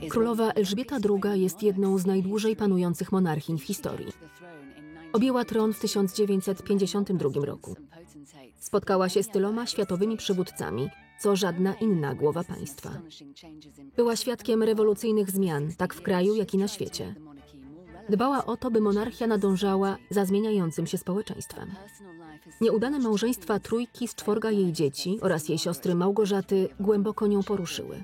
Królowa Elżbieta II jest jedną z najdłużej panujących monarchiń w historii. Objęła tron w 1952 roku. Spotkała się z tyloma światowymi przywódcami, co żadna inna głowa państwa. Była świadkiem rewolucyjnych zmian, tak w kraju, jak i na świecie. Dbała o to, by monarchia nadążała za zmieniającym się społeczeństwem. Nieudane małżeństwa trójki z czworga jej dzieci oraz jej siostry Małgorzaty głęboko nią poruszyły.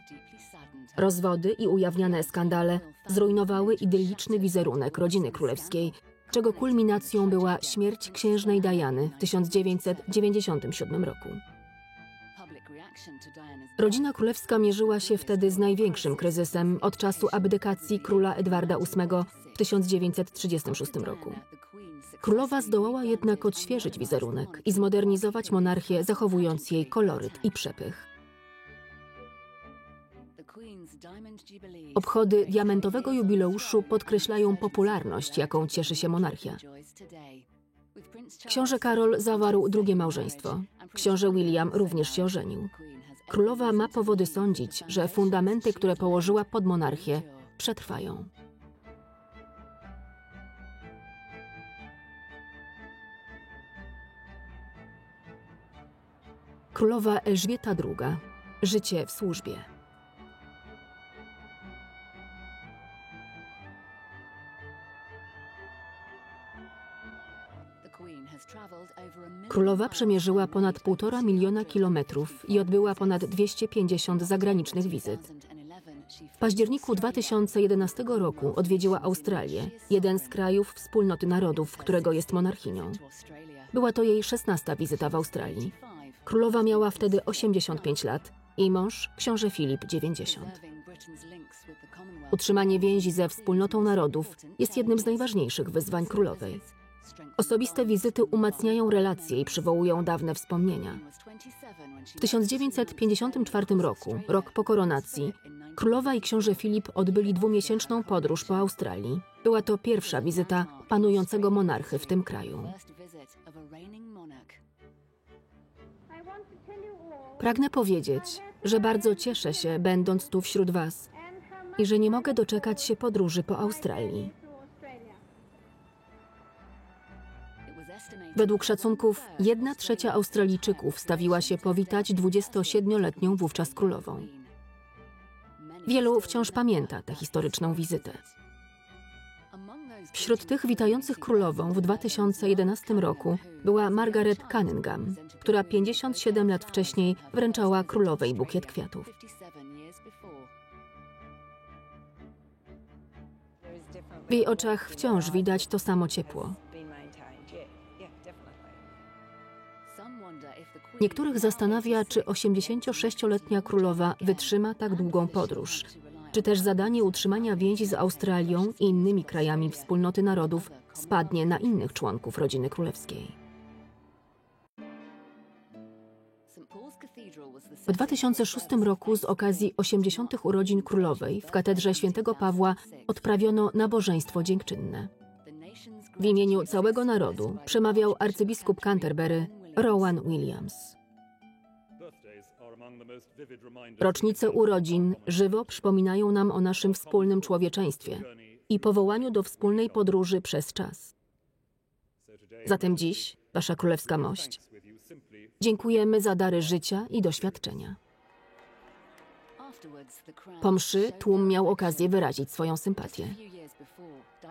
Rozwody i ujawniane skandale zrujnowały idylliczny wizerunek rodziny królewskiej, czego kulminacją była śmierć księżnej Diany w 1997 roku. Rodzina królewska mierzyła się wtedy z największym kryzysem od czasu abdykacji króla Edwarda VIII w 1936 roku. Królowa zdołała jednak odświeżyć wizerunek i zmodernizować monarchię, zachowując jej koloryt i przepych. Obchody diamentowego jubileuszu podkreślają popularność, jaką cieszy się monarchia. Książę Karol zawarł drugie małżeństwo. Książę William również się ożenił. Królowa ma powody sądzić, że fundamenty, które położyła pod monarchię, przetrwają. Królowa Elżbieta II. Życie w służbie. Królowa przemierzyła ponad 1,5 miliona kilometrów i odbyła ponad 250 zagranicznych wizyt. W październiku 2011 roku odwiedziła Australię, jeden z krajów Wspólnoty Narodów, którego jest monarchinią. Była to jej 16. wizyta w Australii. Królowa miała wtedy 85 lat, jej mąż, książę Filip, 90. Utrzymanie więzi ze Wspólnotą Narodów jest jednym z najważniejszych wyzwań królowej. Osobiste wizyty umacniają relacje i przywołują dawne wspomnienia. W 1954 roku, rok po koronacji, królowa i książę Filip odbyli 2-miesięczną podróż po Australii. Była to pierwsza wizyta panującego monarchy w tym kraju. Pragnę powiedzieć, że bardzo cieszę się, będąc tu wśród Was i że nie mogę doczekać się podróży po Australii. Według szacunków 1/3 Australijczyków stawiła się powitać 27-letnią wówczas królową. Wielu wciąż pamięta tę historyczną wizytę. Wśród tych witających królową w 2011 roku była Margaret Cunningham, która 57 lat wcześniej wręczała królowej bukiet kwiatów. W jej oczach wciąż widać to samo ciepło. Niektórych zastanawia, czy 86-letnia królowa wytrzyma tak długą podróż, czy też zadanie utrzymania więzi z Australią i innymi krajami Wspólnoty Narodów spadnie na innych członków rodziny królewskiej. W 2006 roku z okazji 80. urodzin królowej w katedrze Świętego Pawła odprawiono nabożeństwo dziękczynne. W imieniu całego narodu przemawiał arcybiskup Canterbury Rowan Williams. Rocznice urodzin żywo przypominają nam o naszym wspólnym człowieczeństwie i powołaniu do wspólnej podróży przez czas. Zatem dziś, Wasza Królewska Mość, dziękujemy za dary życia i doświadczenia. Po mszy tłum miał okazję wyrazić swoją sympatię.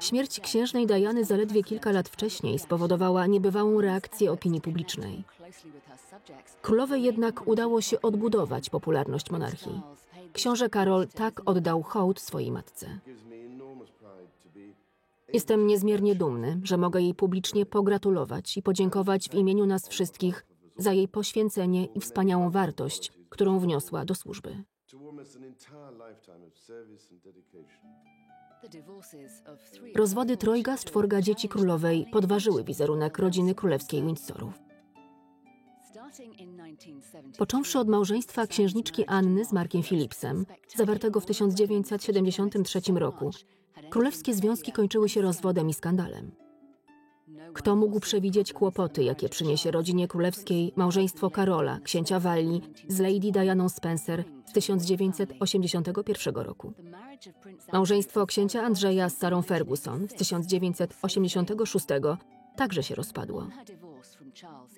Śmierć księżnej Diany zaledwie kilka lat wcześniej spowodowała niebywałą reakcję opinii publicznej. Królowej jednak udało się odbudować popularność monarchii. Książę Karol tak oddał hołd swojej matce. Jestem niezmiernie dumny, że mogę jej publicznie pogratulować i podziękować w imieniu nas wszystkich za jej poświęcenie i wspaniałą wartość, którą wniosła do służby. Rozwody trojga z czworga dzieci królowej podważyły wizerunek rodziny królewskiej Windsorów. Począwszy od małżeństwa księżniczki Anny z Markiem Philipsem, zawartego w 1973 roku, królewskie związki kończyły się rozwodem i skandalem. Kto mógł przewidzieć kłopoty, jakie przyniesie rodzinie królewskiej małżeństwo Karola, księcia Walii, z Lady Dianą Spencer z 1981 roku. Małżeństwo księcia Andrzeja z Sarą Ferguson z 1986 także się rozpadło.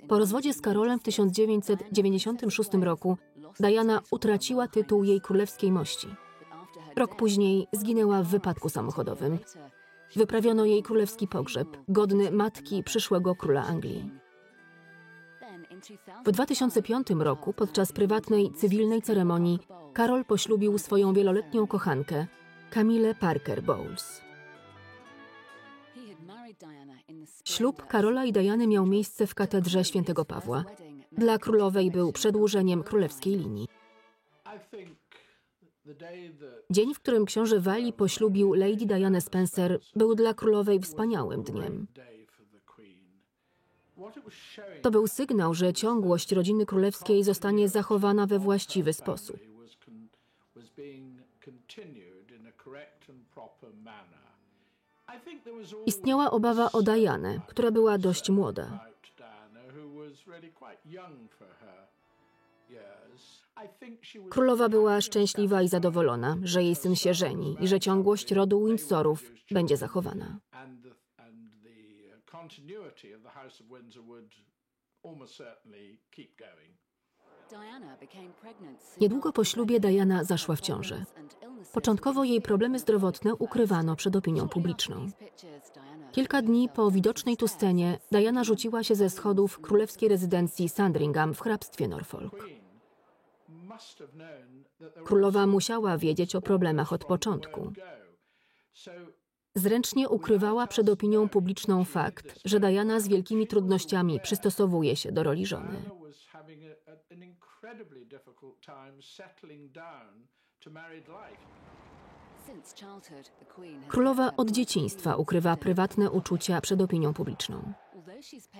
Po rozwodzie z Karolem w 1996 roku Diana utraciła tytuł jej królewskiej mości. Rok później zginęła w wypadku samochodowym. Wyprawiono jej królewski pogrzeb, godny matki przyszłego króla Anglii. W 2005 roku, podczas prywatnej, cywilnej ceremonii, Karol poślubił swoją wieloletnią kochankę, Camillę Parker Bowles. Ślub Karola i Diany miał miejsce w katedrze Świętego Pawła. Dla królowej był przedłużeniem królewskiej linii. Dzień, w którym książę Walii poślubił Lady Dianę Spencer, był dla królowej wspaniałym dniem. To był sygnał, że ciągłość rodziny królewskiej zostanie zachowana we właściwy sposób. Istniała obawa o Dianę, która była dość młoda. Królowa była szczęśliwa i zadowolona, że jej syn się żeni i że ciągłość rodu Windsorów będzie zachowana. Niedługo po ślubie Diana zaszła w ciążę. Początkowo jej problemy zdrowotne ukrywano przed opinią publiczną. Kilka dni po widocznej tu scenie Diana rzuciła się ze schodów królewskiej rezydencji Sandringham w hrabstwie Norfolk. Królowa musiała wiedzieć o problemach od początku. Zręcznie ukrywała przed opinią publiczną fakt, że Diana z wielkimi trudnościami przystosowuje się do roli żony. Królowa od dzieciństwa ukrywa prywatne uczucia przed opinią publiczną.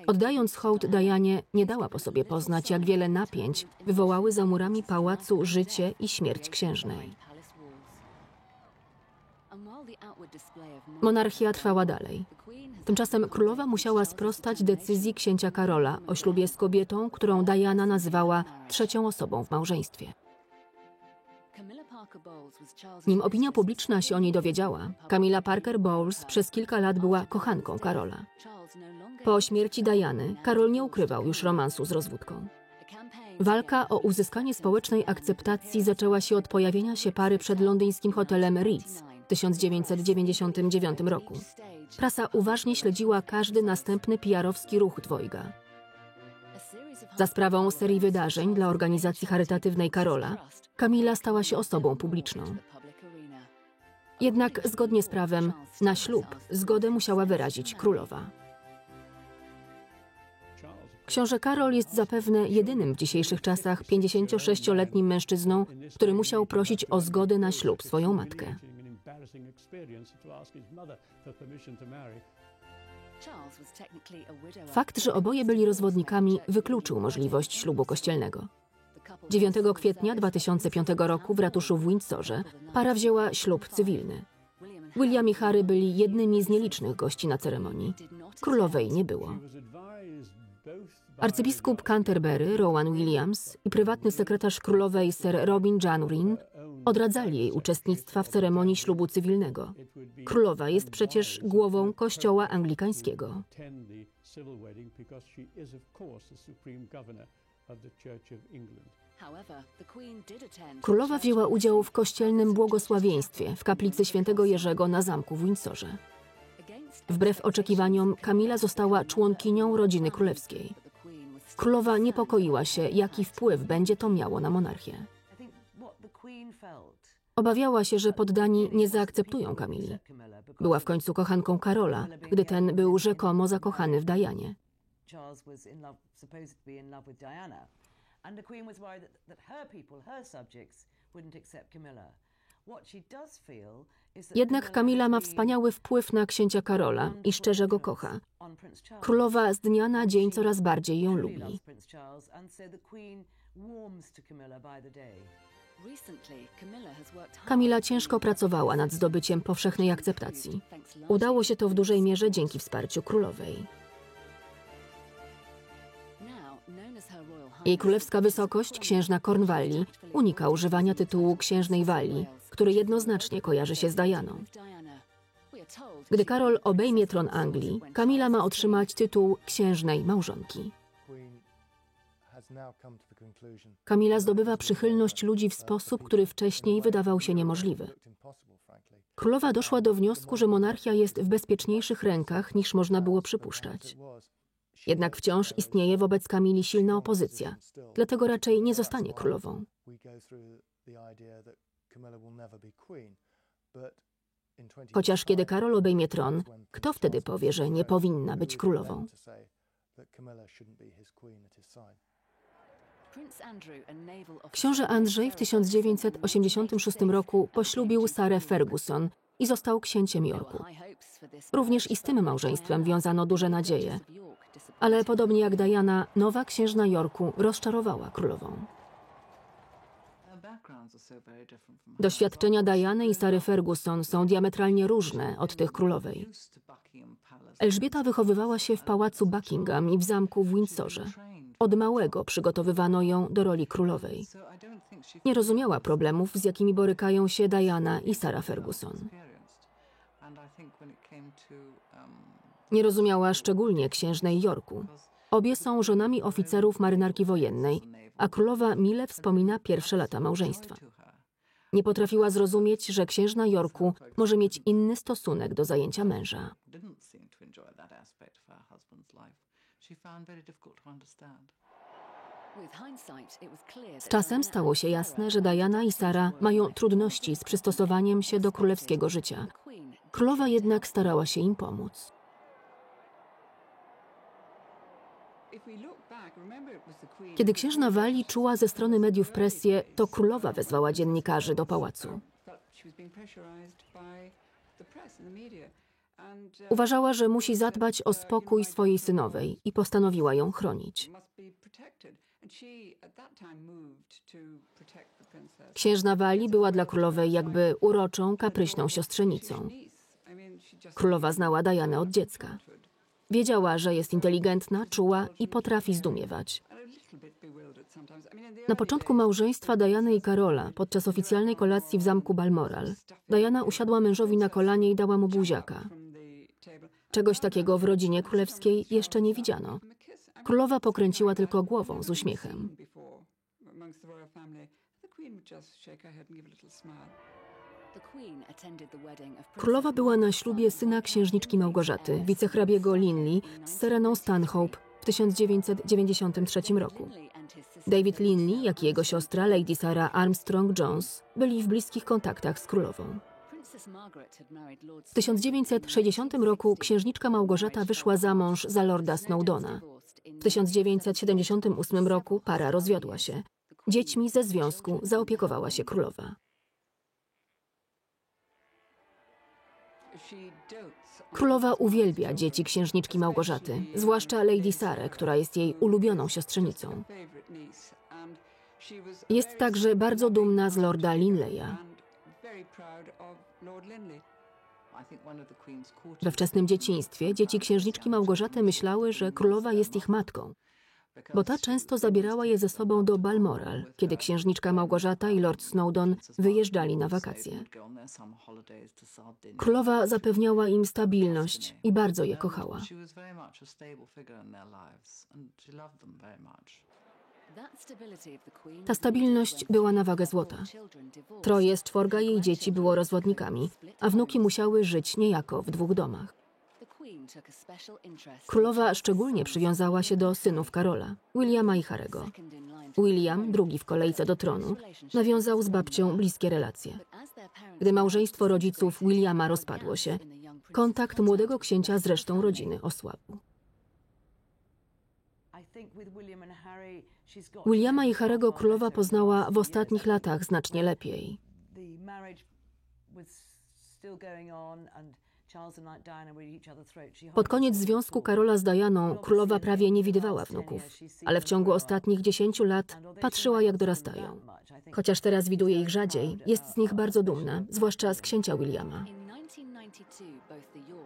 Oddając hołd Dianie, nie dała po sobie poznać, jak wiele napięć wywołały za murami pałacu życie i śmierć księżnej. Monarchia trwała dalej. Tymczasem królowa musiała sprostać decyzji księcia Karola o ślubie z kobietą, którą Diana nazywała trzecią osobą w małżeństwie. Nim opinia publiczna się o niej dowiedziała, Camilla Parker Bowles przez kilka lat była kochanką Karola. Po śmierci Diany Karol nie ukrywał już romansu z rozwódką. Walka o uzyskanie społecznej akceptacji zaczęła się od pojawienia się pary przed londyńskim hotelem Ritz w 1999 roku. Prasa uważnie śledziła każdy następny PR-owski ruch dwojga. Za sprawą serii wydarzeń dla organizacji charytatywnej Karola, Camilla stała się osobą publiczną. Jednak zgodnie z prawem, na ślub zgodę musiała wyrazić królowa. Książę Karol jest zapewne jedynym w dzisiejszych czasach 56-letnim mężczyzną, który musiał prosić o zgodę na ślub swoją matkę. Fakt, że oboje byli rozwodnikami, wykluczył możliwość ślubu kościelnego. 9 kwietnia 2005 roku w ratuszu w Windsorze para wzięła ślub cywilny. William i Harry byli jednymi z nielicznych gości na ceremonii. Królowej nie było. Arcybiskup Canterbury, Rowan Williams, i prywatny sekretarz królowej Sir Robin Janvrin odradzali jej uczestnictwa w ceremonii ślubu cywilnego. Królowa jest przecież głową Kościoła Anglikańskiego. Królowa wzięła udział w kościelnym błogosławieństwie w kaplicy świętego Jerzego na zamku w Windsorze. Wbrew oczekiwaniom Camilla została członkinią rodziny królewskiej. Królowa niepokoiła się, jaki wpływ będzie to miało na monarchię. Obawiała się, że poddani nie zaakceptują Camilli. Była w końcu kochanką Karola, gdy ten był rzekomo zakochany w Dianie. Jednak Camilla ma wspaniały wpływ na księcia Karola i szczerze go kocha. Królowa z dnia na dzień coraz bardziej ją lubi. Camilla ciężko pracowała nad zdobyciem powszechnej akceptacji. Udało się to w dużej mierze dzięki wsparciu królowej. Jej królewska wysokość, księżna Cornwalli, unika używania tytułu księżnej Walii, który jednoznacznie kojarzy się z Dianą. Gdy Karol obejmie tron Anglii, Kamila ma otrzymać tytuł księżnej małżonki. Kamila zdobywa przychylność ludzi w sposób, który wcześniej wydawał się niemożliwy. Królowa doszła do wniosku, że monarchia jest w bezpieczniejszych rękach, niż można było przypuszczać. Jednak wciąż istnieje wobec Kamili silna opozycja, dlatego raczej nie zostanie królową. Chociaż kiedy Karol obejmie tron, kto wtedy powie, że nie powinna być królową? Książę Andrzej w 1986 roku poślubił Sarę Ferguson i został księciem Yorku. Również i z tym małżeństwem wiązano duże nadzieje, ale podobnie jak Diana, nowa księżna Yorku rozczarowała królową. Doświadczenia Diany i Sary Ferguson są diametralnie różne od tych królowej. Elżbieta wychowywała się w pałacu Buckingham i w zamku w Windsorze. Od małego przygotowywano ją do roli królowej. Nie rozumiała problemów, z jakimi borykają się Diana i Sara Ferguson. Nie rozumiała szczególnie księżnej Yorku. Obie są żonami oficerów marynarki wojennej, a królowa mile wspomina pierwsze lata małżeństwa. Nie potrafiła zrozumieć, że księżna Yorku może mieć inny stosunek do zajęcia męża. Z czasem stało się jasne, że Diana i Sara mają trudności z przystosowaniem się do królewskiego życia. Królowa jednak starała się im pomóc. Kiedy księżna Walii czuła ze strony mediów presję, to królowa wezwała dziennikarzy do pałacu. Uważała, że musi zadbać o spokój swojej synowej i postanowiła ją chronić. Księżna Walii była dla królowej jakby uroczą, kapryśną siostrzenicą. Królowa znała Dianę od dziecka. Wiedziała, że jest inteligentna, czuła i potrafi zdumiewać. Na początku małżeństwa Diany i Karola, podczas oficjalnej kolacji w zamku Balmoral, Diana usiadła mężowi na kolanie i dała mu buziaka. Czegoś takiego w rodzinie królewskiej jeszcze nie widziano. Królowa pokręciła tylko głową z uśmiechem. Królowa była na ślubie syna księżniczki Małgorzaty, wicehrabiego Linley, z Sereną Stanhope w 1993 roku. David Linley, jak i jego siostra Lady Sarah Armstrong-Jones byli w bliskich kontaktach z królową. W 1960 roku księżniczka Małgorzata wyszła za mąż za lorda Snowdona. W 1978 roku para rozwiodła się. Dziećmi ze związku zaopiekowała się królowa. Królowa uwielbia dzieci księżniczki Małgorzaty, zwłaszcza Lady Sarę, która jest jej ulubioną siostrzenicą. Jest także bardzo dumna z lorda Linleya. We wczesnym dzieciństwie dzieci księżniczki Małgorzaty myślały, że królowa jest ich matką, bo ta często zabierała je ze sobą do Balmoral, kiedy księżniczka Małgorzata i lord Snowdon wyjeżdżali na wakacje. Królowa zapewniała im stabilność i bardzo je kochała. Ta stabilność była na wagę złota. 3 z 4 jej dzieci było rozwodnikami, a wnuki musiały żyć niejako w 2 domach. Królowa szczególnie przywiązała się do synów Karola, Williama i Harry'ego. William, drugi w kolejce do tronu, nawiązał z babcią bliskie relacje. Gdy małżeństwo rodziców Williama rozpadło się, kontakt młodego księcia z resztą rodziny osłabł. Williama i Harry'ego królowa poznała w ostatnich latach znacznie lepiej. Pod koniec związku Karola z Dianą królowa prawie nie widywała wnuków, ale w ciągu ostatnich 10 lat patrzyła, jak dorastają. Chociaż teraz widuje ich rzadziej, jest z nich bardzo dumna, zwłaszcza z księcia Williama.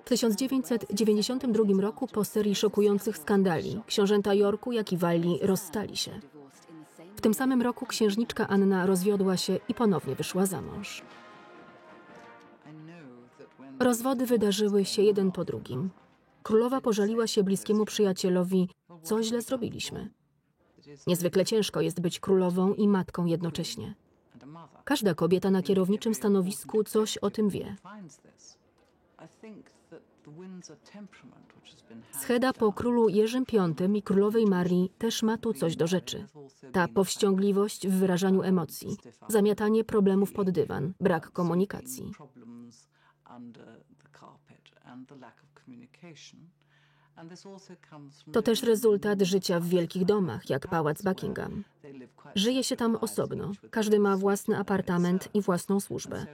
W 1992 roku po serii szokujących skandali książęta Yorku, jak i Walli rozstali się. W tym samym roku księżniczka Anna rozwiodła się i ponownie wyszła za mąż. Rozwody wydarzyły się jeden po drugim. Królowa pożaliła się bliskiemu przyjacielowi, co źle zrobiliśmy. Niezwykle ciężko jest być królową i matką jednocześnie. Każda kobieta na kierowniczym stanowisku coś o tym wie. Scheda po królu Jerzym V i królowej Marii też ma tu coś do rzeczy. Ta powściągliwość w wyrażaniu emocji, zamiatanie problemów pod dywan, brak komunikacji. To też rezultat życia w wielkich domach, jak pałac Buckingham. Żyje się tam osobno, każdy ma własny apartament i własną służbę.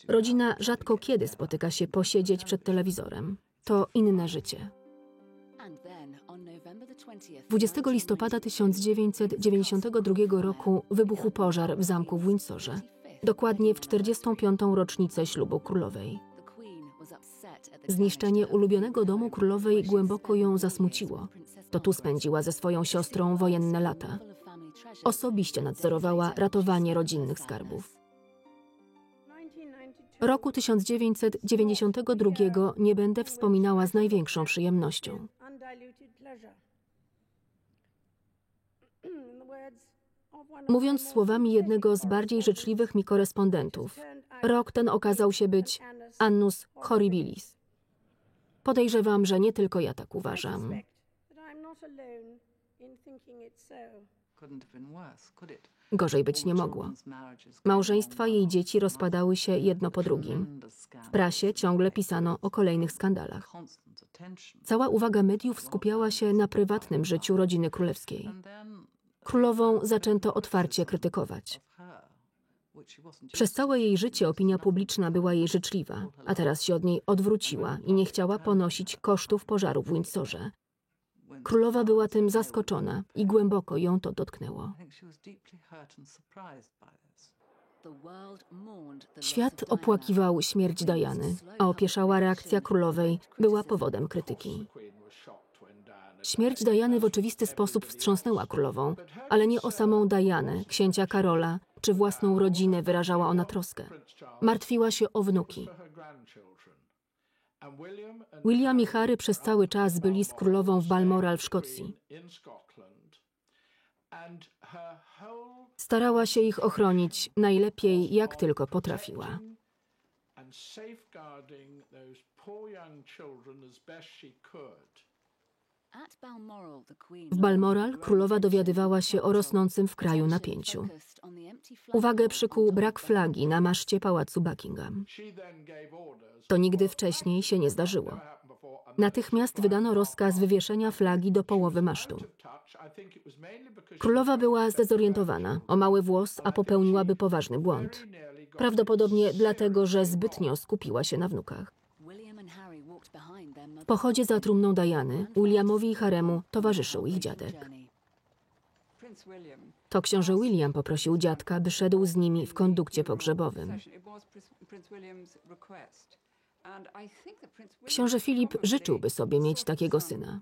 Rodzina rzadko kiedy spotyka się posiedzieć przed telewizorem. To inne życie. 20 listopada 1992 roku wybuchł pożar w zamku w Windsorze, dokładnie w 45. rocznicę ślubu królowej. Zniszczenie ulubionego domu królowej głęboko ją zasmuciło. To tu spędziła ze swoją siostrą wojenne lata. Osobiście nadzorowała ratowanie rodzinnych skarbów. Roku 1992 nie będę wspominała z największą przyjemnością. Mówiąc słowami jednego z bardziej życzliwych mi korespondentów, rok ten okazał się być annus horribilis. Podejrzewam, że nie tylko ja tak uważam. Gorzej być nie mogło. Małżeństwa jej dzieci rozpadały się jedno po drugim. W prasie ciągle pisano o kolejnych skandalach. Cała uwaga mediów skupiała się na prywatnym życiu rodziny królewskiej. Królową zaczęto otwarcie krytykować. Przez całe jej życie opinia publiczna była jej życzliwa, a teraz się od niej odwróciła i nie chciała ponosić kosztów pożaru w Windsorze. Królowa była tym zaskoczona i głęboko ją to dotknęło. Świat opłakiwał śmierć Diany, a opieszała reakcja królowej była powodem krytyki. Śmierć Diany w oczywisty sposób wstrząsnęła królową, ale nie o samą Dianę, księcia Karola czy własną rodzinę wyrażała ona troskę. Martwiła się o wnuki. William i Harry przez cały czas byli z królową w Balmoral w Szkocji. Starała się ich ochronić najlepiej, jak tylko potrafiła. W Balmoral królowa dowiadywała się o rosnącym w kraju napięciu. Uwagę przykuł brak flagi na maszcie pałacu Buckingham. To nigdy wcześniej się nie zdarzyło. Natychmiast wydano rozkaz wywieszenia flagi do połowy masztu. Królowa była zdezorientowana, o mały włos, a popełniłaby poważny błąd. Prawdopodobnie dlatego, że zbytnio skupiła się na wnukach. W pochodzie za trumną Diany Williamowi i Haremu towarzyszył ich dziadek. To książę William poprosił dziadka, by szedł z nimi w kondukcie pogrzebowym. Książę Filip życzyłby sobie mieć takiego syna.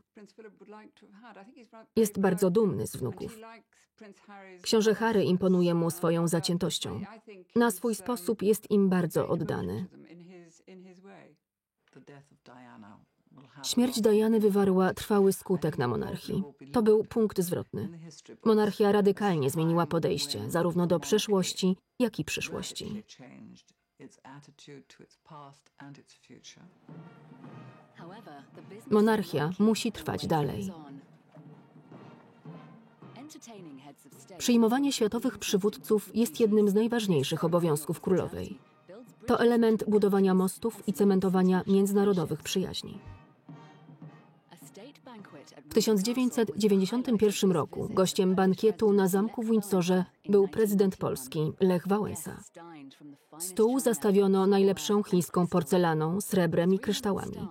Jest bardzo dumny z wnuków. Książę Harry imponuje mu swoją zaciętością. Na swój sposób jest im bardzo oddany. Śmierć Diany wywarła trwały skutek na monarchii. To był punkt zwrotny. Monarchia radykalnie zmieniła podejście zarówno do przeszłości, jak i przyszłości. Monarchia musi trwać dalej. Przyjmowanie światowych przywódców jest jednym z najważniejszych obowiązków królowej. To element budowania mostów i cementowania międzynarodowych przyjaźni. W 1991 roku gościem bankietu na zamku w Windsorze był prezydent Polski Lech Wałęsa. Stół zastawiono najlepszą chińską porcelaną, srebrem i kryształami.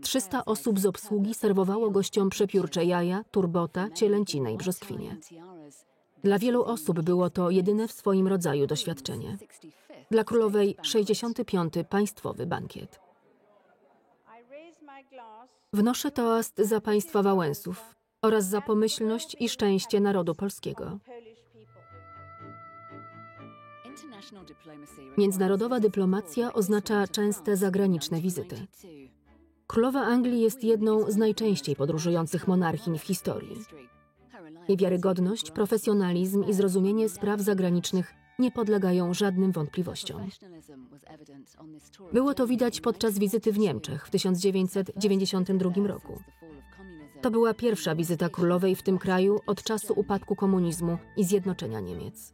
300 osób z obsługi serwowało gościom przepiórcze jaja, turbota, cielęcinę i brzoskwinie. Dla wielu osób było to jedyne w swoim rodzaju doświadczenie. Dla królowej 65. państwowy bankiet. Wnoszę toast za państwa Wałęsów oraz za pomyślność i szczęście narodu polskiego. Międzynarodowa dyplomacja oznacza częste zagraniczne wizyty. Królowa Anglii jest jedną z najczęściej podróżujących monarchiń w historii. Jej wiarygodność, profesjonalizm i zrozumienie spraw zagranicznych nie podlegają żadnym wątpliwościom. Było to widać podczas wizyty w Niemczech w 1992 roku. To była pierwsza wizyta królowej w tym kraju od czasu upadku komunizmu i zjednoczenia Niemiec.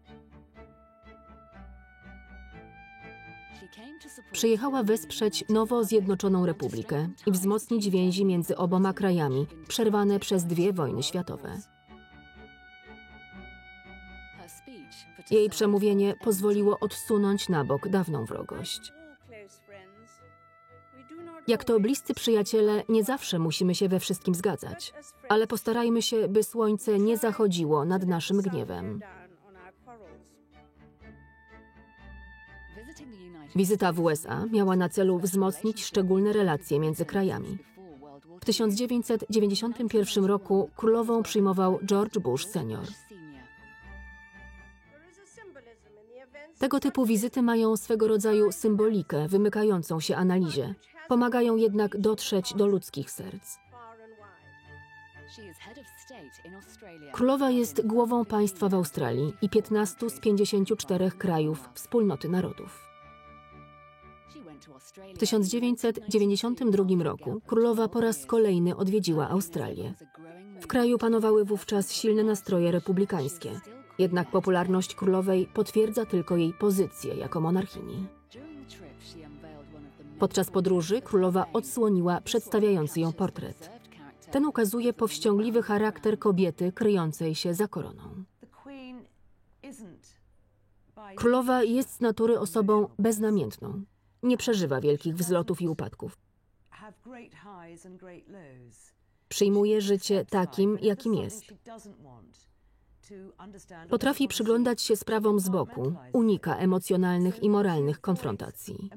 Przyjechała wesprzeć nowo zjednoczoną republikę i wzmocnić więzi między oboma krajami, przerwane przez 2 wojny światowe. Jej przemówienie pozwoliło odsunąć na bok dawną wrogość. Jak to bliscy przyjaciele, nie zawsze musimy się we wszystkim zgadzać, ale postarajmy się, by słońce nie zachodziło nad naszym gniewem. Wizyta w USA miała na celu wzmocnić szczególne relacje między krajami. W 1991 roku królową przyjmował George Bush senior. Tego typu wizyty mają swego rodzaju symbolikę wymykającą się analizie, pomagają jednak dotrzeć do ludzkich serc. Królowa jest głową państwa w Australii i 15 z 54 krajów wspólnoty narodów. W 1992 roku królowa po raz kolejny odwiedziła Australię. W kraju panowały wówczas silne nastroje republikańskie, jednak popularność królowej potwierdza tylko jej pozycję jako monarchini. Podczas podróży królowa odsłoniła przedstawiający ją portret. Ten ukazuje powściągliwy charakter kobiety kryjącej się za koroną. Królowa jest z natury osobą beznamiętną. Nie przeżywa wielkich wzlotów i upadków. Przyjmuje życie takim, jakim jest. Potrafi przyglądać się sprawom z boku, unika emocjonalnych i moralnych konfrontacji.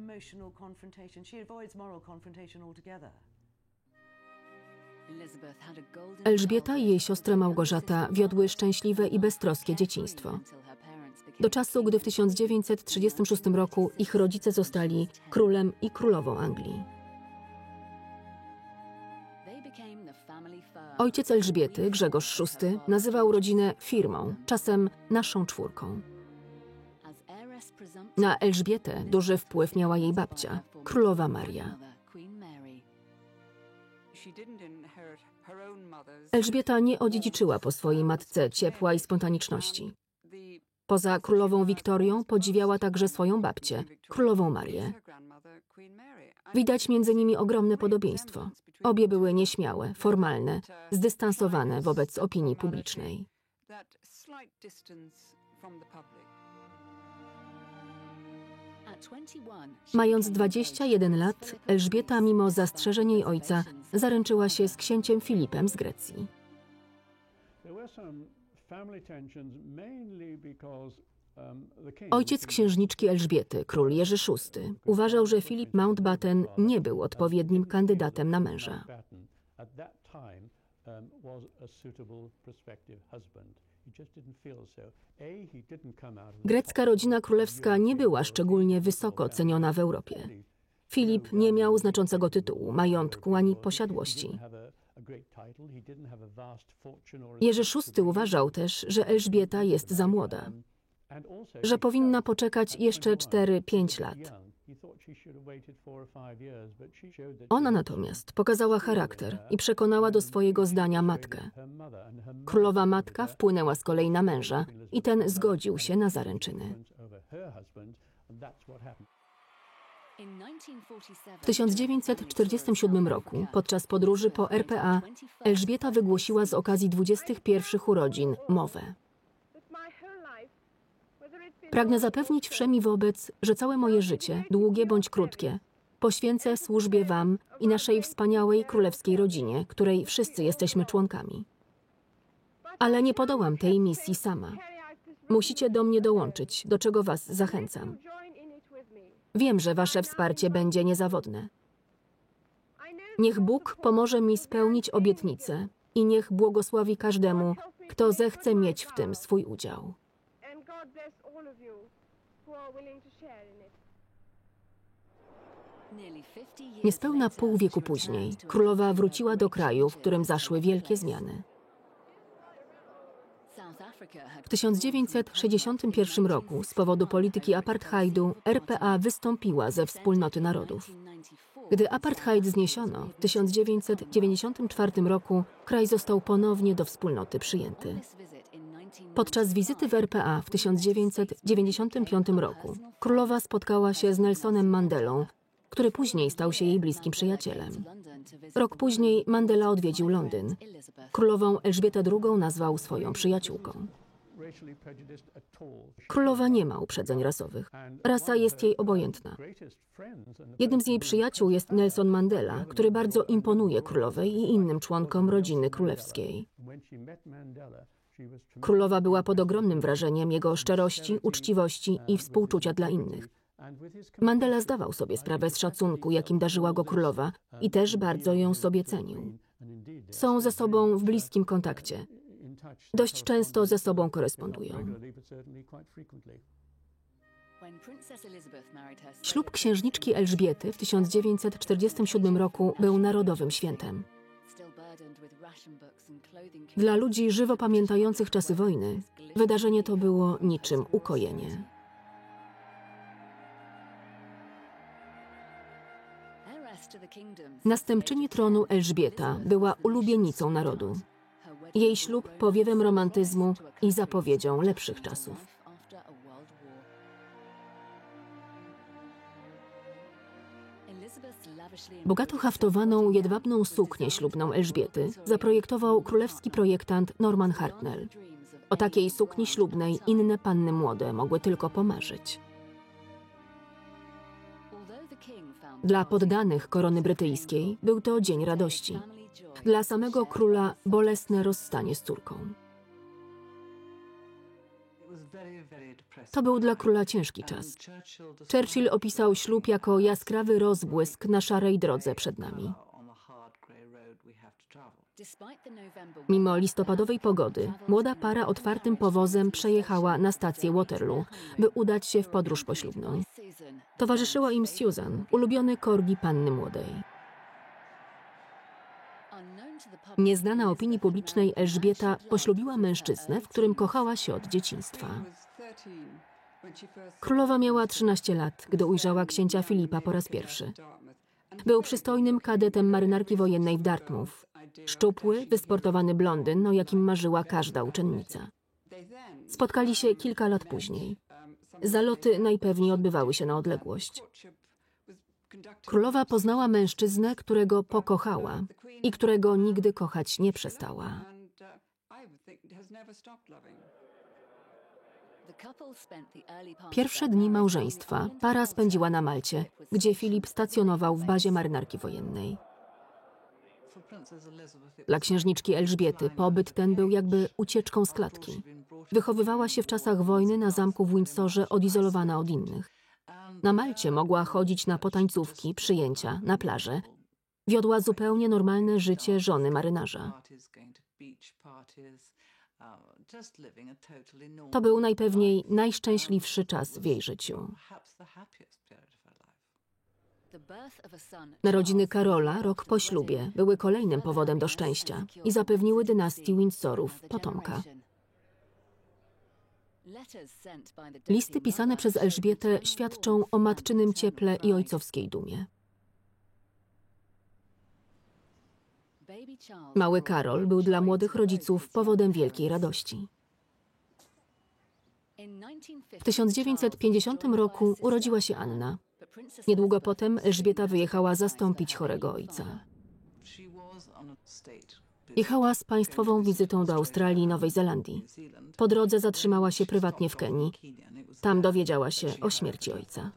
Elżbieta i jej siostra Małgorzata wiodły szczęśliwe i beztroskie dzieciństwo. Do czasu, gdy w 1936 roku ich rodzice zostali królem i królową Anglii. Ojciec Elżbiety, Grzegorz VI, nazywał rodzinę firmą, czasem naszą czwórką. Na Elżbietę duży wpływ miała jej babcia, królowa Maria. Elżbieta nie odziedziczyła po swojej matce ciepła i spontaniczności. Poza królową Wiktorią podziwiała także swoją babcię, królową Marię. Widać między nimi ogromne podobieństwo. Obie były nieśmiałe, formalne, zdystansowane wobec opinii publicznej. Mając 21 lat, Elżbieta, mimo zastrzeżeń jej ojca, zaręczyła się z księciem Filipem z Grecji. Ojciec księżniczki Elżbiety, król Jerzy VI, uważał, że Filip Mountbatten nie był odpowiednim kandydatem na męża. Grecka rodzina królewska nie była szczególnie wysoko ceniona w Europie. Filip nie miał znaczącego tytułu, majątku ani posiadłości. Jerzy VI uważał też, że Elżbieta jest za młoda, że powinna poczekać jeszcze 4-5 lat. Ona natomiast pokazała charakter i przekonała do swojego zdania matkę. Królowa matka wpłynęła z kolei na męża i ten zgodził się na zaręczyny. W 1947 roku, podczas podróży po RPA, Elżbieta wygłosiła z okazji 21 urodzin mowę. Pragnę zapewnić wszemi wobec, że całe moje życie, długie bądź krótkie, poświęcę służbie wam i naszej wspaniałej królewskiej rodzinie, której wszyscy jesteśmy członkami. Ale nie podołam tej misji sama. Musicie do mnie dołączyć, do czego was zachęcam. Wiem, że wasze wsparcie będzie niezawodne. Niech Bóg pomoże mi spełnić obietnicę i niech błogosławi każdemu, kto zechce mieć w tym swój udział. Niespełna pół wieku później królowa wróciła do kraju, w którym zaszły wielkie zmiany. W 1961 roku z powodu polityki apartheidu RPA wystąpiła ze wspólnoty narodów. Gdy apartheid zniesiono, w 1994 roku kraj został ponownie do wspólnoty przyjęty. Podczas wizyty w RPA w 1995 roku królowa spotkała się z Nelsonem Mandelą, który później stał się jej bliskim przyjacielem. Rok później Mandela odwiedził Londyn. Królową Elżbietę II nazwał swoją przyjaciółką. Królowa nie ma uprzedzeń rasowych. Rasa jest jej obojętna. Jednym z jej przyjaciół jest Nelson Mandela, który bardzo imponuje królowej i innym członkom rodziny królewskiej. Królowa była pod ogromnym wrażeniem jego szczerości, uczciwości i współczucia dla innych. Mandela zdawał sobie sprawę z szacunku, jakim darzyła go królowa i też bardzo ją sobie cenił. Są ze sobą w bliskim kontakcie. Dość często ze sobą korespondują. Ślub księżniczki Elżbiety w 1947 roku był narodowym świętem. Dla ludzi żywo pamiętających czasy wojny wydarzenie to było niczym ukojenie. Następczyni tronu Elżbieta była ulubienicą narodu. Jej ślub powiewem romantyzmu i zapowiedzią lepszych czasów. Bogato haftowaną jedwabną suknię ślubną Elżbiety zaprojektował królewski projektant Norman Hartnell. O takiej sukni ślubnej inne panny młode mogły tylko pomarzyć. Dla poddanych korony brytyjskiej był to dzień radości. Dla samego króla bolesne rozstanie z córką. To był dla króla ciężki czas. Churchill opisał ślub jako jaskrawy rozbłysk na szarej drodze przed nami. Mimo listopadowej pogody, młoda para otwartym powozem przejechała na stację Waterloo, by udać się w podróż poślubną. Towarzyszyła im Susan, ulubiony korgi panny młodej. Nieznana opinii publicznej Elżbieta poślubiła mężczyznę, w którym kochała się od dzieciństwa. Królowa miała 13 lat, gdy ujrzała księcia Filipa po raz pierwszy. Był przystojnym kadetem marynarki wojennej w Dartmouth. Szczupły, wysportowany blondyn, o jakim marzyła każda uczennica. Spotkali się kilka lat później. Zaloty najpewniej odbywały się na odległość. Królowa poznała mężczyznę, którego pokochała i którego nigdy kochać nie przestała. Pierwsze dni małżeństwa para spędziła na Malcie, gdzie Filip stacjonował w bazie marynarki wojennej. Dla księżniczki Elżbiety pobyt ten był jakby ucieczką z klatki. Wychowywała się w czasach wojny na zamku w Windsorze odizolowana od innych. Na Malcie mogła chodzić na potańcówki, przyjęcia, na plażę. Wiodła zupełnie normalne życie żony marynarza. To był najpewniej najszczęśliwszy czas w jej życiu. Narodziny Karola rok po ślubie były kolejnym powodem do szczęścia i zapewniły dynastii Windsorów potomka. Listy pisane przez Elżbietę świadczą o matczynym cieple i ojcowskiej dumie. Mały Karol był dla młodych rodziców powodem wielkiej radości. W 1950 roku urodziła się Anna. Niedługo potem Elżbieta wyjechała zastąpić chorego ojca. Jechała z państwową wizytą do Australii i Nowej Zelandii. Po drodze zatrzymała się prywatnie w Kenii. Tam dowiedziała się o śmierci ojca.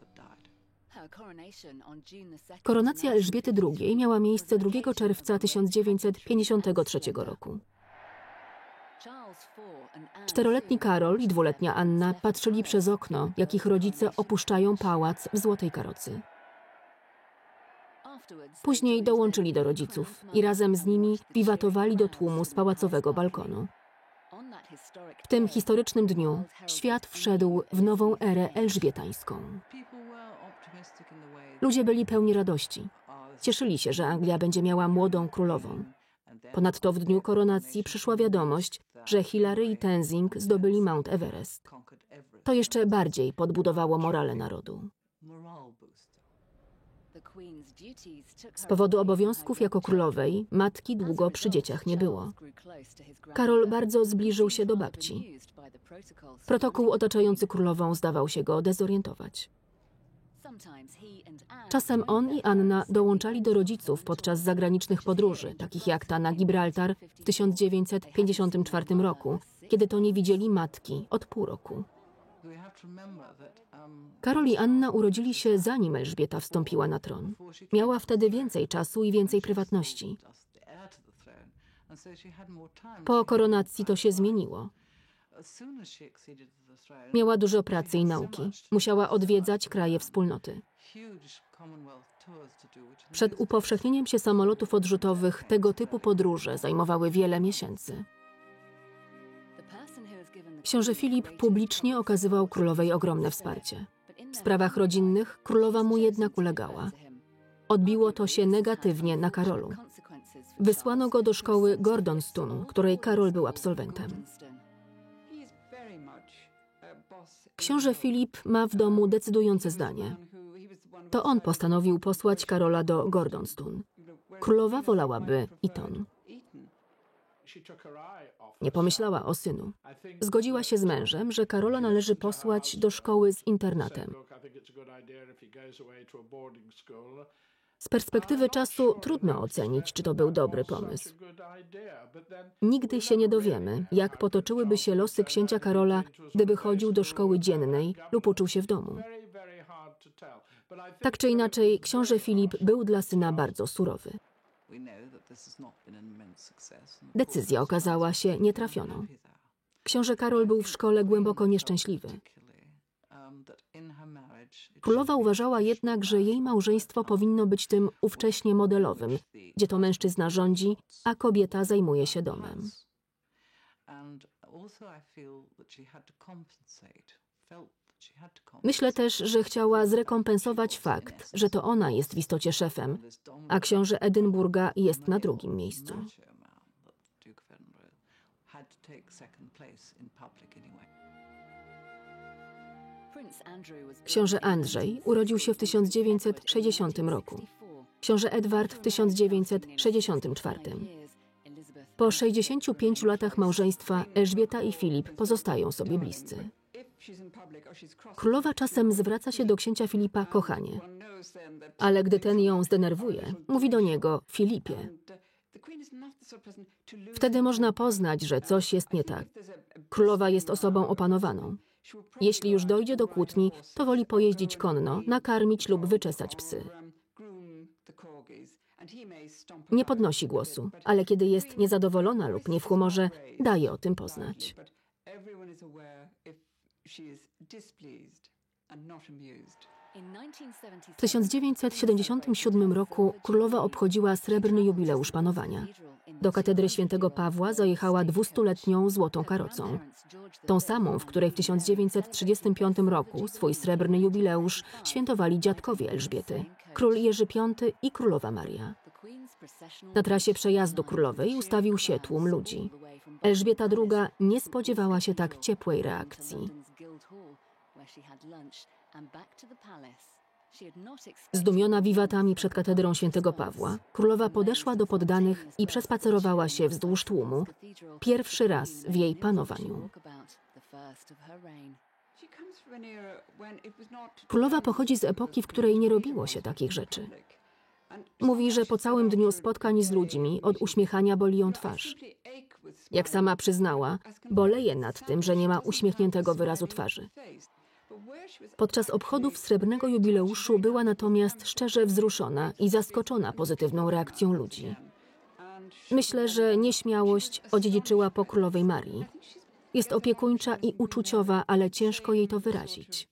Koronacja Elżbiety II miała miejsce 2 czerwca 1953 roku. 4-letni Karol i 2-letnia Anna patrzyli przez okno, jak ich rodzice opuszczają pałac w złotej karocy. Później dołączyli do rodziców i razem z nimi wiwatowali do tłumu z pałacowego balkonu. W tym historycznym dniu świat wszedł w nową erę elżbietańską. Ludzie byli pełni radości. Cieszyli się, że Anglia będzie miała młodą królową. Ponadto w dniu koronacji przyszła wiadomość, że Hilary i Tenzing zdobyli Mount Everest. To jeszcze bardziej podbudowało morale narodu. Z powodu obowiązków jako królowej matki długo przy dzieciach nie było. Karol bardzo zbliżył się do babci. Protokół otaczający królową zdawał się go dezorientować. Czasem on i Anna dołączali do rodziców podczas zagranicznych podróży, takich jak ta na Gibraltar w 1954 roku, kiedy to nie widzieli matki od pół roku. Karol i Anna urodzili się zanim Elżbieta wstąpiła na tron. Miała wtedy więcej czasu i więcej prywatności. Po koronacji to się zmieniło. Miała dużo pracy i nauki. Musiała odwiedzać kraje wspólnoty. Przed upowszechnieniem się samolotów odrzutowych tego typu podróże zajmowały wiele miesięcy. Książę Filip publicznie okazywał królowej ogromne wsparcie. W sprawach rodzinnych królowa mu jednak ulegała. Odbiło to się negatywnie na Karolu. Wysłano go do szkoły Gordonstoun, której Karol był absolwentem. Książę Filip ma w domu decydujące zdanie. To on postanowił posłać Karola do Gordonstoun. Królowa wolałaby Eton. Nie pomyślała o synu. Zgodziła się z mężem, że Karola należy posłać do szkoły z internatem. Z perspektywy czasu trudno ocenić, czy to był dobry pomysł. Nigdy się nie dowiemy, jak potoczyłyby się losy księcia Karola, gdyby chodził do szkoły dziennej lub uczył się w domu. Tak czy inaczej, książę Filip był dla syna bardzo surowy. Decyzja okazała się nietrafioną. Książę Karol był w szkole głęboko nieszczęśliwy. Królowa uważała jednak, że jej małżeństwo powinno być tym ówcześnie modelowym, gdzie to mężczyzna rządzi, a kobieta zajmuje się domem. Myślę też, że chciała zrekompensować fakt, że to ona jest w istocie szefem, a książę Edynburga jest na drugim miejscu. Książę Andrzej urodził się w 1960 roku. Książę Edward w 1964. Po 65 latach małżeństwa Elżbieta i Filip pozostają sobie bliscy. Królowa czasem zwraca się do księcia Filipa kochanie, ale gdy ten ją zdenerwuje, mówi do niego Filipie. Wtedy można poznać, że coś jest nie tak. Królowa jest osobą opanowaną. Jeśli już dojdzie do kłótni, to woli pojeździć konno, nakarmić lub wyczesać psy. Nie podnosi głosu, ale kiedy jest niezadowolona lub nie w humorze, daje o tym poznać. W 1977 roku królowa obchodziła srebrny jubileusz panowania. Do katedry świętego Pawła zajechała 200-letnią złotą karocą. Tą samą, w której w 1935 roku swój srebrny jubileusz świętowali dziadkowie Elżbiety, król Jerzy V i królowa Maria. Na trasie przejazdu królowej ustawił się tłum ludzi. Elżbieta II nie spodziewała się tak ciepłej reakcji. Zdumiona wiwatami przed katedrą świętego Pawła, królowa podeszła do poddanych i przespacerowała się wzdłuż tłumu, pierwszy raz w jej panowaniu. Królowa pochodzi z epoki, w której nie robiło się takich rzeczy. Mówi, że po całym dniu spotkań z ludźmi od uśmiechania boli ją twarz. Jak sama przyznała, boleje nad tym, że nie ma uśmiechniętego wyrazu twarzy. Podczas obchodów srebrnego jubileuszu była natomiast szczerze wzruszona i zaskoczona pozytywną reakcją ludzi. Myślę, że nieśmiałość odziedziczyła po królowej Marii. Jest opiekuńcza i uczuciowa, ale ciężko jej to wyrazić.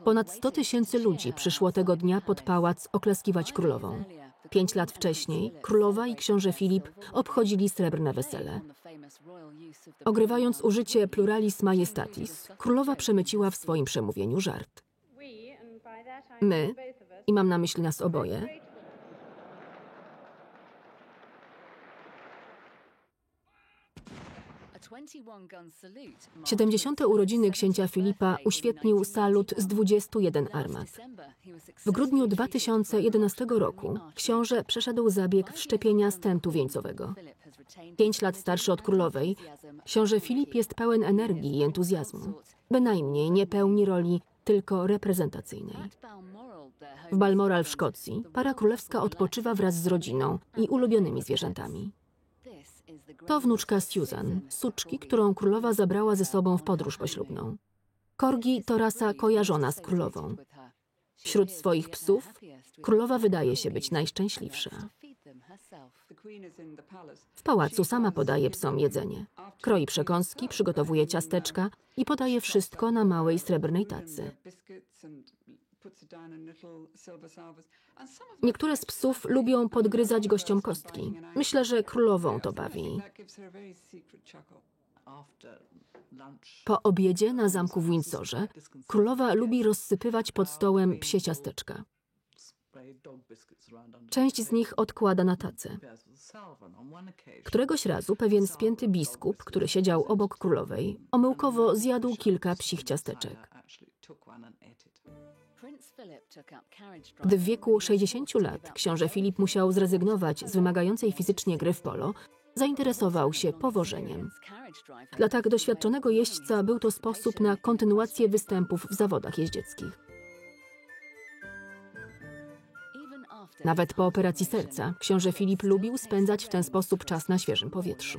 Ponad 100 000 ludzi przyszło tego dnia pod pałac oklaskiwać królową. 5 lat wcześniej królowa i książę Filip obchodzili srebrne wesele. Ogrywając użycie pluralis majestatis, królowa przemyciła w swoim przemówieniu żart. My, i mam na myśli nas oboje, 70. urodziny księcia Filipa uświetnił salut z 21 armat. W grudniu 2011 roku książę przeszedł zabieg wszczepienia stentu wieńcowego. 5 lat starszy od królowej, książę Filip jest pełen energii i entuzjazmu. Bynajmniej nie pełni roli tylko reprezentacyjnej. W Balmoral w Szkocji para królewska odpoczywa wraz z rodziną i ulubionymi zwierzętami. To wnuczka Susan, suczki, którą królowa zabrała ze sobą w podróż poślubną. Korgi to rasa kojarzona z królową. Wśród swoich psów królowa wydaje się być najszczęśliwsza. W pałacu sama podaje psom jedzenie. Kroi przekąski, przygotowuje ciasteczka i podaje wszystko na małej srebrnej tacy. Niektóre z psów lubią podgryzać gościom kostki. Myślę, że królową to bawi. Po obiedzie na zamku w Windsorze królowa lubi rozsypywać pod stołem psie ciasteczka. Część z nich odkłada na tacę. Któregoś razu pewien spięty biskup, który siedział obok królowej, omyłkowo zjadł kilka psich ciasteczek. Gdy w wieku 60 lat książę Filip musiał zrezygnować z wymagającej fizycznie gry w polo, zainteresował się powożeniem. Dla tak doświadczonego jeźdźca był to sposób na kontynuację występów w zawodach jeździeckich. Nawet po operacji serca książę Filip lubił spędzać w ten sposób czas na świeżym powietrzu.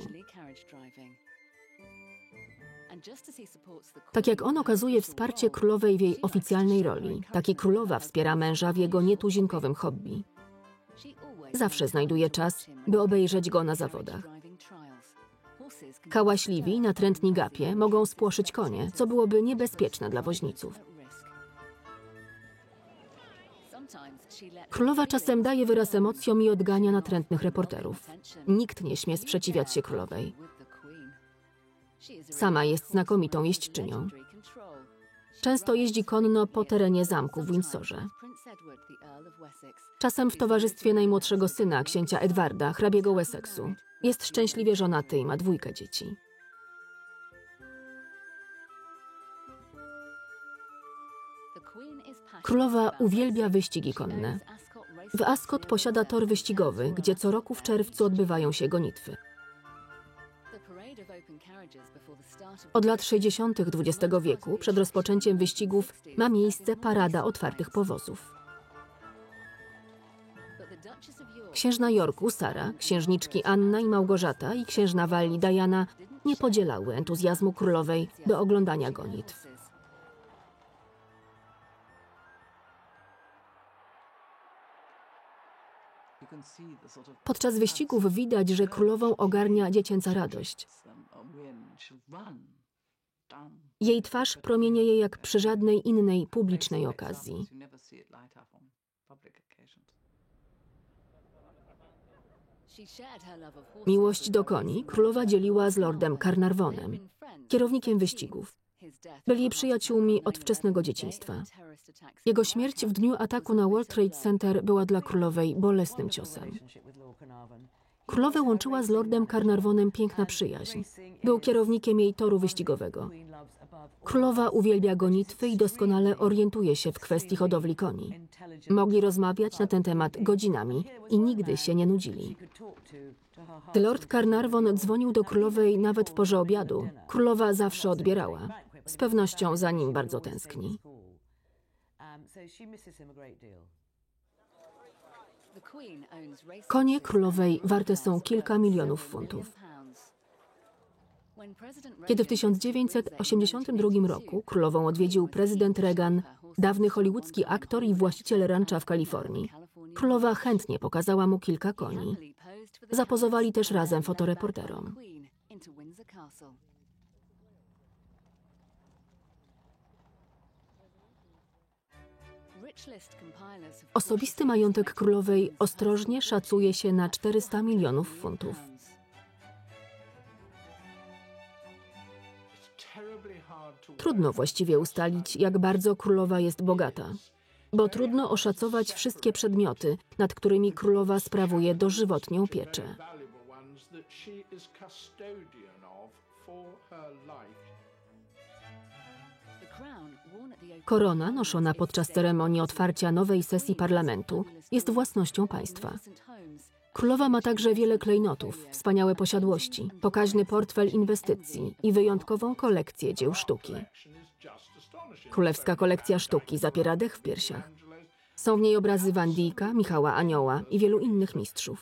Tak jak on okazuje wsparcie królowej w jej oficjalnej roli, tak i królowa wspiera męża w jego nietuzinkowym hobby. Zawsze znajduje czas, by obejrzeć go na zawodach. Hałaśliwi, natrętni gapie mogą spłoszyć konie, co byłoby niebezpieczne dla woźniców. Królowa czasem daje wyraz emocjom i odgania natrętnych reporterów. Nikt nie śmie sprzeciwiać się królowej. Sama jest znakomitą jeźdźczynią. Często jeździ konno po terenie zamku w Windsorze. Czasem w towarzystwie najmłodszego syna, księcia Edwarda, hrabiego Wessexu. Jest szczęśliwie żonaty i ma 2 dzieci. Królowa uwielbia wyścigi konne. W Ascot posiada tor wyścigowy, gdzie co roku w czerwcu odbywają się gonitwy. Od lat 60. XX wieku, przed rozpoczęciem wyścigów, ma miejsce parada otwartych powozów. Księżna Yorku Sara, księżniczki Anna i Małgorzata i księżna Walii Diana nie podzielały entuzjazmu królowej do oglądania gonitw. Podczas wyścigów widać, że królową ogarnia dziecięca radość. Jej twarz promienieje jak przy żadnej innej publicznej okazji. Miłość do koni królowa dzieliła z lordem Carnarvonem, kierownikiem wyścigów. Byli przyjaciółmi od wczesnego dzieciństwa. Jego śmierć w dniu ataku na World Trade Center była dla królowej bolesnym ciosem. Królowę łączyła z lordem Carnarvonem piękna przyjaźń. Był kierownikiem jej toru wyścigowego. Królowa uwielbia gonitwy i doskonale orientuje się w kwestii hodowli koni. Mogli rozmawiać na ten temat godzinami i nigdy się nie nudzili. Gdy lord Carnarvon dzwonił do królowej nawet w porze obiadu, królowa zawsze odbierała. Z pewnością za nim bardzo tęskni. Konie królowej warte są kilka milionów funtów. Kiedy w 1982 roku królową odwiedził prezydent Reagan, dawny hollywoodzki aktor i właściciel rancha w Kalifornii, królowa chętnie pokazała mu kilka koni. Zapozowali też razem fotoreporterom. Osobisty majątek królowej ostrożnie szacuje się na 400 milionów funtów. Trudno właściwie ustalić, jak bardzo królowa jest bogata, bo trudno oszacować wszystkie przedmioty, nad którymi królowa sprawuje dożywotnią pieczę. Korona noszona podczas ceremonii otwarcia nowej sesji parlamentu jest własnością państwa. Królowa ma także wiele klejnotów, wspaniałe posiadłości, pokaźny portfel inwestycji i wyjątkową kolekcję dzieł sztuki. Królewska kolekcja sztuki zapiera dech w piersiach. Są w niej obrazy Van Dycka, Michała Anioła i wielu innych mistrzów.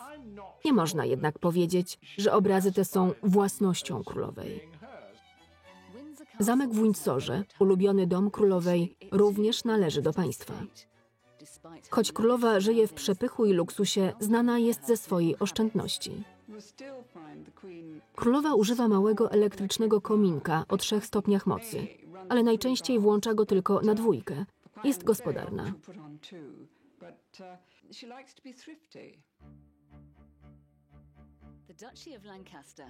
Nie można jednak powiedzieć, że obrazy te są własnością królowej. Zamek w Windsorze, ulubiony dom królowej, również należy do państwa. Choć królowa żyje w przepychu i luksusie, znana jest ze swojej oszczędności. Królowa używa małego elektrycznego kominka o 3 stopniach mocy, ale najczęściej włącza go tylko na 2. Jest gospodarna.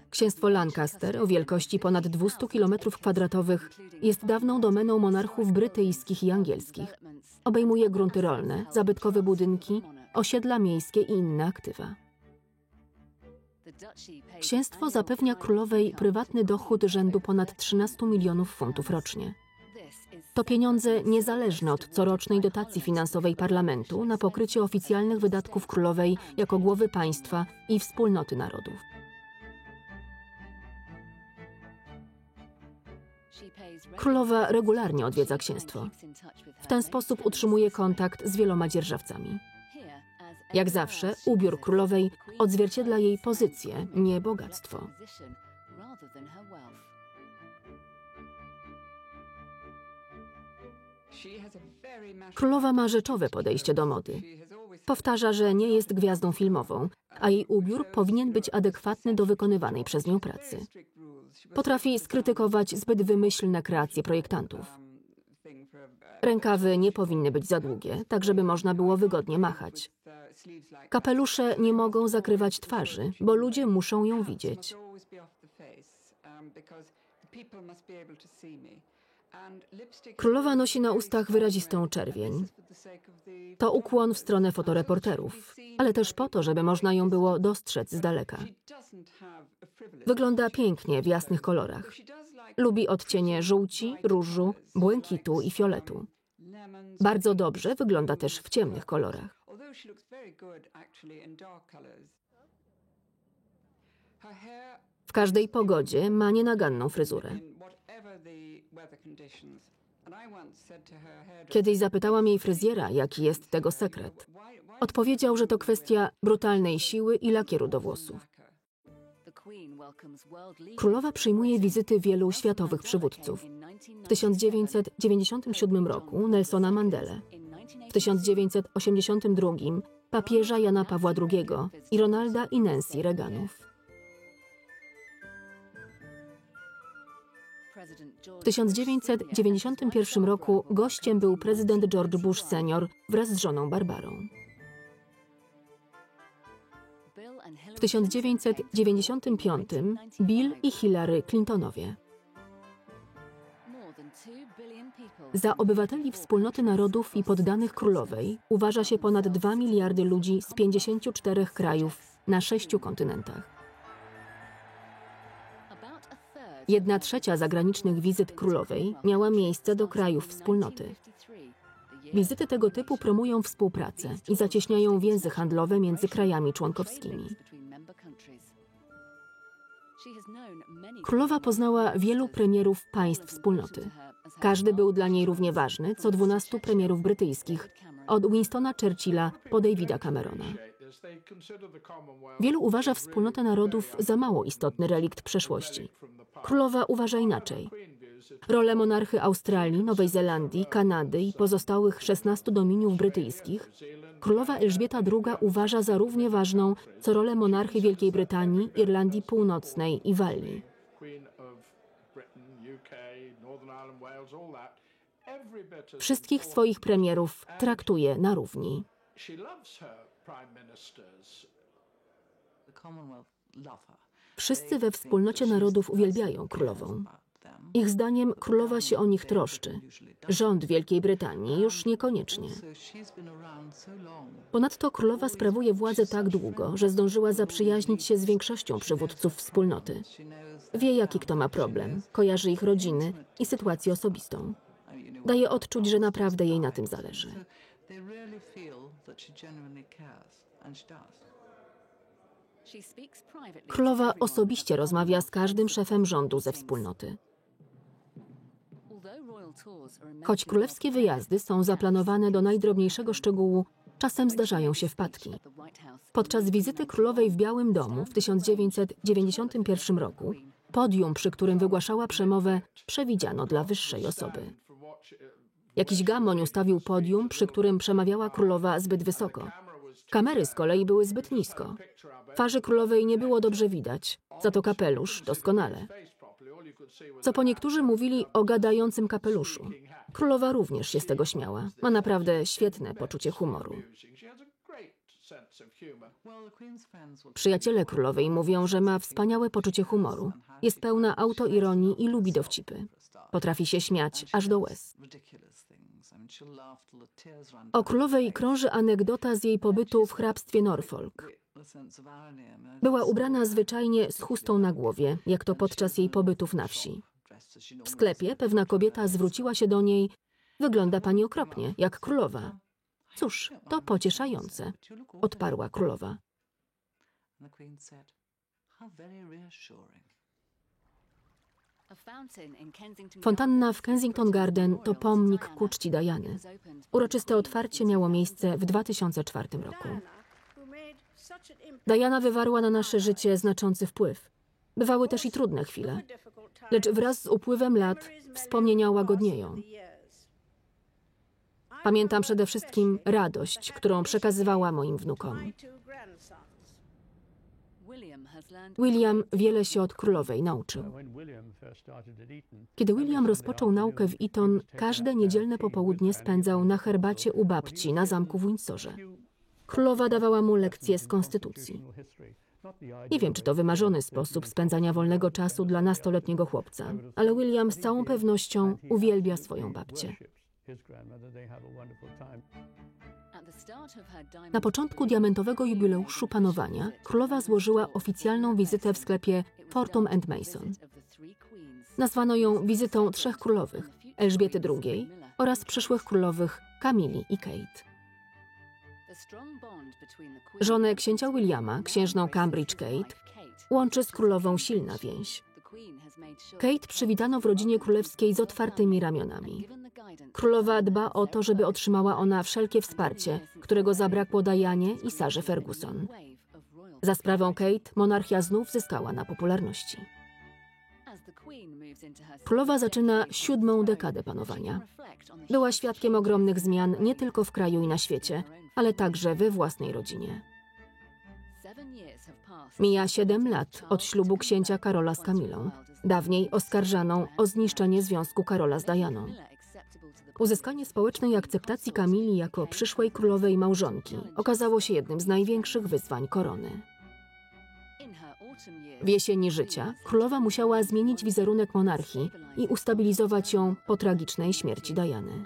Księstwo Lancaster o wielkości ponad 200 km² jest dawną domeną monarchów brytyjskich i angielskich. Obejmuje grunty rolne, zabytkowe budynki, osiedla miejskie i inne aktywa. Księstwo zapewnia królowej prywatny dochód rzędu ponad 13 milionów funtów rocznie. To pieniądze niezależne od corocznej dotacji finansowej parlamentu na pokrycie oficjalnych wydatków królowej jako głowy państwa i wspólnoty narodów. Królowa regularnie odwiedza księstwo. W ten sposób utrzymuje kontakt z wieloma dzierżawcami. Jak zawsze, ubiór królowej odzwierciedla jej pozycję, nie bogactwo. Królowa ma rzeczowe podejście do mody. Powtarza, że nie jest gwiazdą filmową, a jej ubiór powinien być adekwatny do wykonywanej przez nią pracy. Potrafi skrytykować zbyt wymyślne kreacje projektantów. Rękawy nie powinny być za długie, tak żeby można było wygodnie machać. Kapelusze nie mogą zakrywać twarzy, bo ludzie muszą ją widzieć. Królowa nosi na ustach wyrazistą czerwień. To ukłon w stronę fotoreporterów, ale też po to, żeby można ją było dostrzec z daleka. Wygląda pięknie w jasnych kolorach. Lubi odcienie żółci, różu, błękitu i fioletu. Bardzo dobrze wygląda też w ciemnych kolorach. W każdej pogodzie ma nienaganną fryzurę. Kiedyś zapytałam jej fryzjera, jaki jest tego sekret. Odpowiedział, że to kwestia brutalnej siły i lakieru do włosów. Królowa przyjmuje wizyty wielu światowych przywódców. W 1997 roku Nelsona Mandelę, w 1982 papieża Jana Pawła II i Ronalda i Nancy Reaganów. W 1991 roku gościem był prezydent George Bush senior wraz z żoną Barbarą. W 1995 Bill i Hillary Clintonowie. Za obywateli wspólnoty narodów i poddanych królowej uważa się ponad 2 miliardy ludzi z 54 krajów na 6 kontynentach. 1/3 zagranicznych wizyt królowej miała miejsce do krajów wspólnoty. Wizyty tego typu promują współpracę i zacieśniają więzy handlowe między krajami członkowskimi. Królowa poznała wielu premierów państw wspólnoty. Każdy był dla niej równie ważny, co 12 premierów brytyjskich, od Winstona Churchilla po Davida Camerona. Wielu uważa wspólnotę narodów za mało istotny relikt przeszłości. Królowa uważa inaczej. Rolę monarchy Australii, Nowej Zelandii, Kanady i pozostałych 16 dominiów brytyjskich królowa Elżbieta II uważa za równie ważną, co rolę monarchy Wielkiej Brytanii, Irlandii Północnej i Walii. Wszystkich swoich premierów traktuje na równi. Wszyscy we wspólnocie narodów uwielbiają królową. Ich zdaniem królowa się o nich troszczy. Rząd Wielkiej Brytanii już niekoniecznie. Ponadto królowa sprawuje władzę tak długo, że zdążyła zaprzyjaźnić się z większością przywódców wspólnoty. Wie, jaki kto ma problem, kojarzy ich rodziny i sytuację osobistą. Daje odczuć, że naprawdę jej na tym zależy. Królowa osobiście rozmawia z każdym szefem rządu ze wspólnoty. Choć królewskie wyjazdy są zaplanowane do najdrobniejszego szczegółu, czasem zdarzają się wpadki. Podczas wizyty królowej w Białym Domu w 1991 roku podium, przy którym wygłaszała przemowę, przewidziano dla wyższej osoby. Jakiś gamoń ustawił podium, przy którym przemawiała królowa, zbyt wysoko. Kamery z kolei były zbyt nisko. Twarzy królowej nie było dobrze widać, za to kapelusz doskonale. Co po niektórzy mówili o gadającym kapeluszu. Królowa również się z tego śmiała. Ma naprawdę świetne poczucie humoru. Przyjaciele królowej mówią, że ma wspaniałe poczucie humoru. Jest pełna autoironii i lubi dowcipy. Potrafi się śmiać aż do łez. O królowej krąży anegdota z jej pobytu w hrabstwie Norfolk. Była ubrana zwyczajnie z chustą na głowie, jak to podczas jej pobytów na wsi. W sklepie pewna kobieta zwróciła się do niej: „Wygląda pani okropnie, jak królowa”. „Cóż, to pocieszające”, odparła królowa. Fontanna w Kensington Garden to pomnik ku czci Diany. Uroczyste otwarcie miało miejsce w 2004 roku. Diana wywarła na nasze życie znaczący wpływ. Bywały też i trudne chwile, lecz wraz z upływem lat wspomnienia łagodnieją. Pamiętam przede wszystkim radość, którą przekazywała moim wnukom. William wiele się od królowej nauczył. Kiedy William rozpoczął naukę w Eton, każde niedzielne popołudnie spędzał na herbacie u babci na zamku w Windsorze. Królowa dawała mu lekcje z konstytucji. Nie wiem, czy to wymarzony sposób spędzania wolnego czasu dla nastoletniego chłopca, ale William z całą pewnością uwielbia swoją babcię. Na początku diamentowego jubileuszu panowania królowa złożyła oficjalną wizytę w sklepie Fortnum & Mason. Nazwano ją wizytą trzech królowych, Elżbiety II oraz przyszłych królowych Kamili i Kate. Żonę księcia Williama, księżną Cambridge Kate, łączy z królową silna więź. Kate przywitano w rodzinie królewskiej z otwartymi ramionami. Królowa dba o to, żeby otrzymała ona wszelkie wsparcie, którego zabrakło Dianie i Sarze Ferguson. Za sprawą Kate monarchia znów zyskała na popularności. Królowa zaczyna 7. dekadę panowania. Była świadkiem ogromnych zmian nie tylko w kraju i na świecie, ale także we własnej rodzinie. Mija 7 lat od ślubu księcia Karola z Kamilą, dawniej oskarżaną o zniszczenie związku Karola z Dianą. Uzyskanie społecznej akceptacji Kamili jako przyszłej królowej małżonki okazało się jednym z największych wyzwań korony. W jesieni życia królowa musiała zmienić wizerunek monarchii i ustabilizować ją po tragicznej śmierci Diany.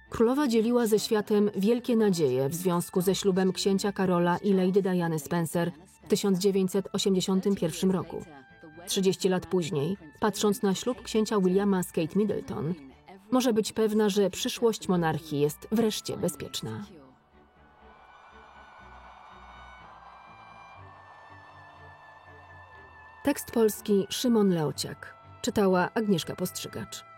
Królowa dzieliła ze światem wielkie nadzieje w związku ze ślubem księcia Karola i Lady Diany Spencer w 1981 roku. 30 lat później, patrząc na ślub księcia Williama z Kate Middleton, może być pewna, że przyszłość monarchii jest wreszcie bezpieczna. Tekst polski Szymon Leociak. Czytała Agnieszka Postrzygacz.